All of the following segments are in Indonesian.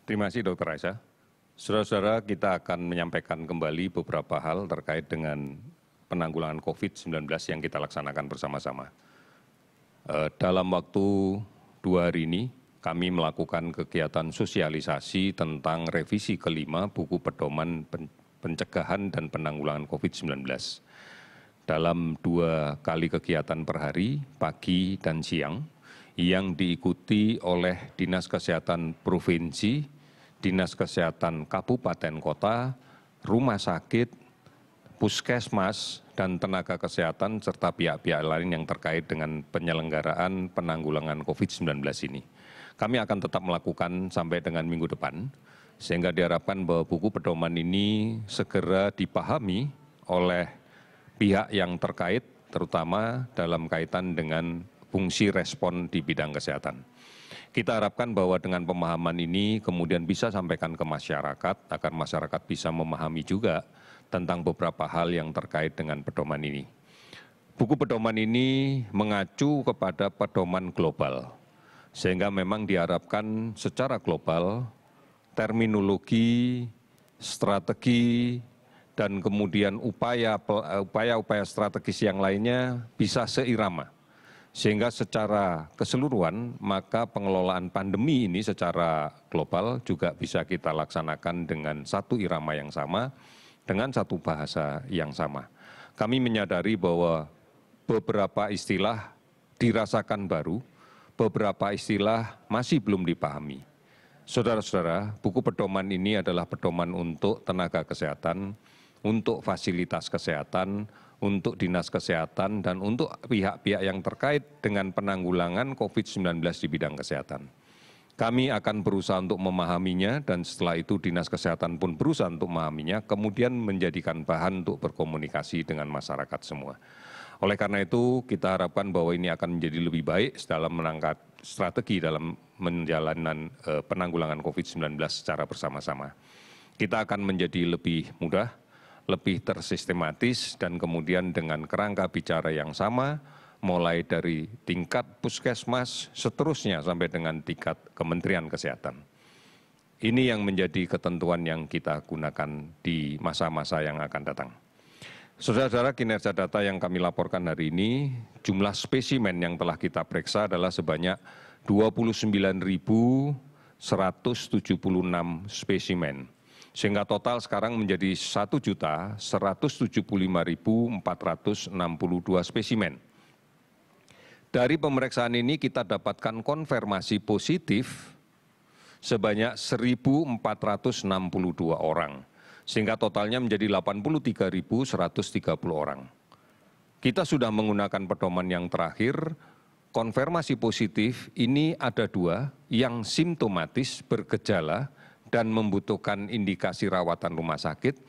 Terima kasih Dr. Raisa. Saudara-saudara, kita akan menyampaikan kembali beberapa hal terkait dengan penanggulangan COVID-19 yang kita laksanakan bersama-sama. Dalam waktu 2 hari ini, kami melakukan kegiatan sosialisasi tentang revisi kelima buku pedoman pencegahan dan penanggulangan COVID-19. Dalam 2 kali kegiatan per hari, pagi dan siang, yang diikuti oleh Dinas Kesehatan Provinsi, Dinas Kesehatan Kabupaten Kota, rumah sakit, puskesmas, dan tenaga kesehatan serta pihak-pihak lain yang terkait dengan penyelenggaraan penanggulangan COVID-19 ini. Kami akan tetap melakukan sampai dengan minggu depan, sehingga diharapkan bahwa buku pedoman ini segera dipahami oleh pihak yang terkait, terutama dalam kaitan dengan fungsi respon di bidang kesehatan. Kita harapkan bahwa dengan pemahaman ini kemudian bisa sampaikan ke masyarakat, agar masyarakat bisa memahami juga tentang beberapa hal yang terkait dengan pedoman ini. Buku pedoman ini mengacu kepada pedoman global, sehingga memang diharapkan secara global terminologi, strategi, dan kemudian upaya-upaya strategis yang lainnya bisa seirama. Sehingga secara keseluruhan, maka pengelolaan pandemi ini secara global juga bisa kita laksanakan dengan satu irama yang sama, dengan satu bahasa yang sama. Kami menyadari bahwa beberapa istilah dirasakan baru, beberapa istilah masih belum dipahami. Saudara-saudara, buku pedoman ini adalah pedoman untuk tenaga kesehatan, untuk fasilitas kesehatan, untuk dinas kesehatan, dan untuk pihak-pihak yang terkait dengan penanggulangan COVID-19 di bidang kesehatan. Kami akan berusaha untuk memahaminya, dan setelah itu dinas kesehatan pun berusaha untuk memahaminya, kemudian menjadikan bahan untuk berkomunikasi dengan masyarakat semua. Oleh karena itu, kita harapkan bahwa ini akan menjadi lebih baik dalam menangkap strategi dalam menjalankan penanggulangan COVID-19 secara bersama-sama. Kita akan menjadi lebih mudah, lebih tersistematis, dan kemudian dengan kerangka bicara yang sama, mulai dari tingkat puskesmas, seterusnya sampai dengan tingkat Kementerian Kesehatan. Ini yang menjadi ketentuan yang kita gunakan di masa-masa yang akan datang. Saudara-saudara, kinerja data yang kami laporkan hari ini, jumlah spesimen yang telah kita periksa adalah sebanyak 29.176 spesimen. Sehingga total sekarang menjadi 1.175.462 spesimen. Dari pemeriksaan ini kita dapatkan konfirmasi positif sebanyak 1.462 orang, sehingga totalnya menjadi 83.130 orang. Kita sudah menggunakan pedoman yang terakhir, konfirmasi positif ini ada 2, yang simptomatis bergejala dan membutuhkan indikasi rawatan rumah sakit,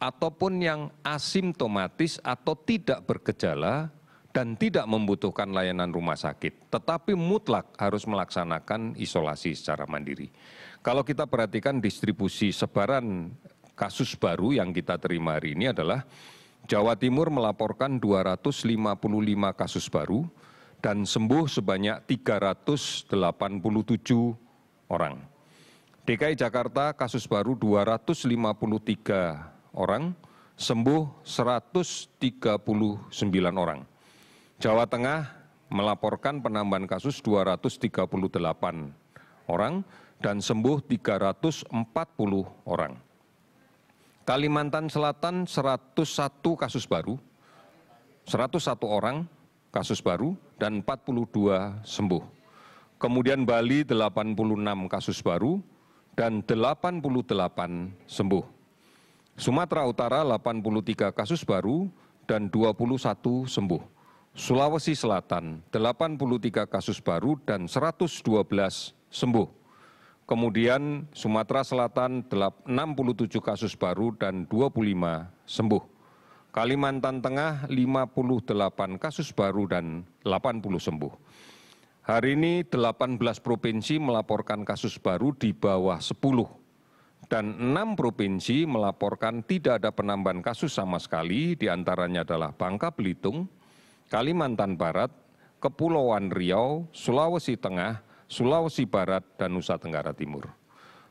ataupun yang asimptomatis atau tidak bergejala dan tidak membutuhkan layanan rumah sakit, tetapi mutlak harus melaksanakan isolasi secara mandiri. Kalau kita perhatikan distribusi sebaran kasus baru yang kita terima hari ini adalah Jawa Timur melaporkan 255 kasus baru dan sembuh sebanyak 387 orang. DKI Jakarta kasus baru 253 orang, sembuh 139 orang. Jawa Tengah melaporkan penambahan kasus 238 orang dan sembuh 340 orang. Kalimantan Selatan 101 kasus baru, 101 orang kasus baru dan 42 sembuh. Kemudian Bali 86 kasus baru dan 88 sembuh. Sumatera Utara 83 kasus baru dan 21 sembuh. Sulawesi Selatan 83 kasus baru dan 112 sembuh. Kemudian Sumatera Selatan 67 kasus baru dan 25 sembuh. Kalimantan Tengah 58 kasus baru dan 80 sembuh. Hari ini 18 provinsi melaporkan kasus baru di bawah 10 dan 6 provinsi melaporkan tidak ada penambahan kasus sama sekali, diantaranya adalah Bangka Belitung, Kalimantan Barat, Kepulauan Riau, Sulawesi Tengah, Sulawesi Barat, dan Nusa Tenggara Timur.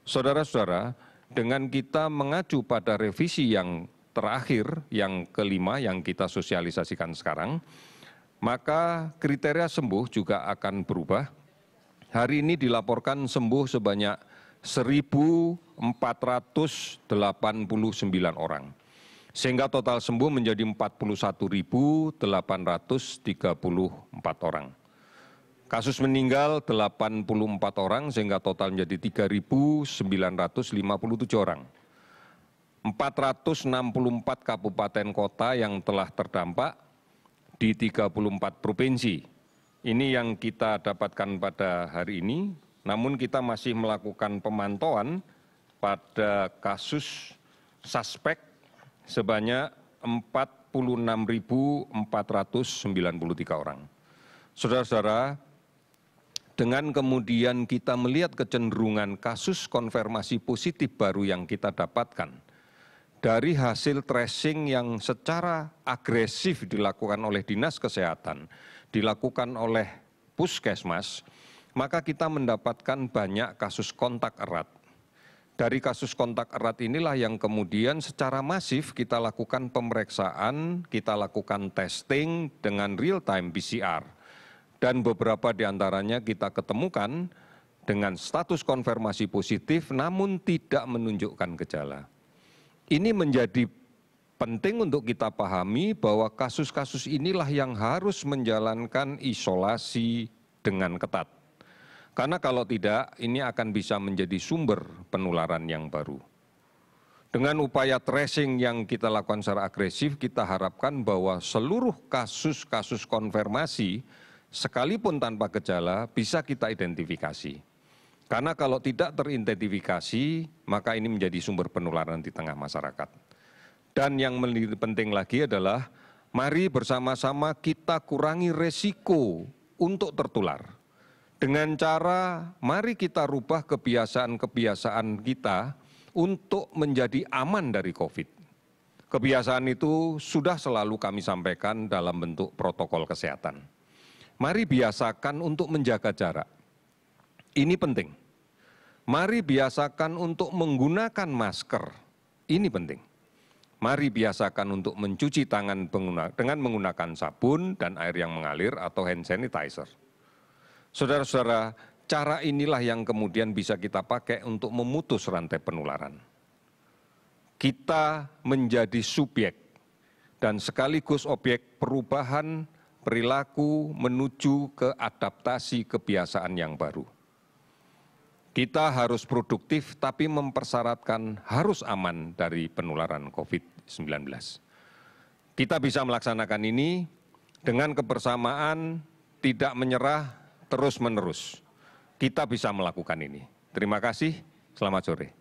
Saudara-saudara, dengan kita mengacu pada revisi yang terakhir, yang kelima yang kita sosialisasikan sekarang, maka kriteria sembuh juga akan berubah. Hari ini dilaporkan sembuh sebanyak 1.489 orang, sehingga total sembuh menjadi 41.834 orang. Kasus meninggal 84 orang sehingga total menjadi 3.957 orang. 464 kabupaten kota yang telah terdampak di 34 provinsi. Ini yang kita dapatkan pada hari ini, namun kita masih melakukan pemantauan pada kasus suspek sebanyak 46.493 orang. Saudara-saudara, dengan kemudian kita melihat kecenderungan kasus konfirmasi positif baru yang kita dapatkan dari hasil tracing yang secara agresif dilakukan oleh Dinas Kesehatan, dilakukan oleh Puskesmas, maka kita mendapatkan banyak kasus kontak erat. Dari kasus kontak erat inilah yang kemudian secara masif kita lakukan pemeriksaan, kita lakukan testing dengan real-time PCR. Dan beberapa di antaranya kita ketemukan dengan status konfirmasi positif namun tidak menunjukkan gejala. Ini menjadi penting untuk kita pahami bahwa kasus-kasus inilah yang harus menjalankan isolasi dengan ketat. Karena kalau tidak, ini akan bisa menjadi sumber penularan yang baru. Dengan upaya tracing yang kita lakukan secara agresif, kita harapkan bahwa seluruh kasus-kasus konfirmasi sekalipun tanpa gejala bisa kita identifikasi. Karena kalau tidak teridentifikasi, maka ini menjadi sumber penularan di tengah masyarakat. Dan yang penting lagi adalah, mari bersama-sama kita kurangi resiko untuk tertular. Dengan cara, mari kita rubah kebiasaan-kebiasaan kita untuk menjadi aman dari COVID. Kebiasaan itu sudah selalu kami sampaikan dalam bentuk protokol kesehatan. Mari biasakan untuk menjaga jarak. Ini penting. Mari biasakan untuk menggunakan masker. Ini penting. Mari biasakan untuk mencuci tangan dengan menggunakan sabun dan air yang mengalir atau hand sanitizer. Saudara-saudara, cara inilah yang kemudian bisa kita pakai untuk memutus rantai penularan. Kita menjadi subjek dan sekaligus objek perubahan perilaku menuju ke adaptasi kebiasaan yang baru. Kita harus produktif tapi mempersyaratkan harus aman dari penularan COVID-19. Kita bisa melaksanakan ini dengan kebersamaan, tidak menyerah, terus-menerus. Kita bisa melakukan ini. Terima kasih, selamat sore.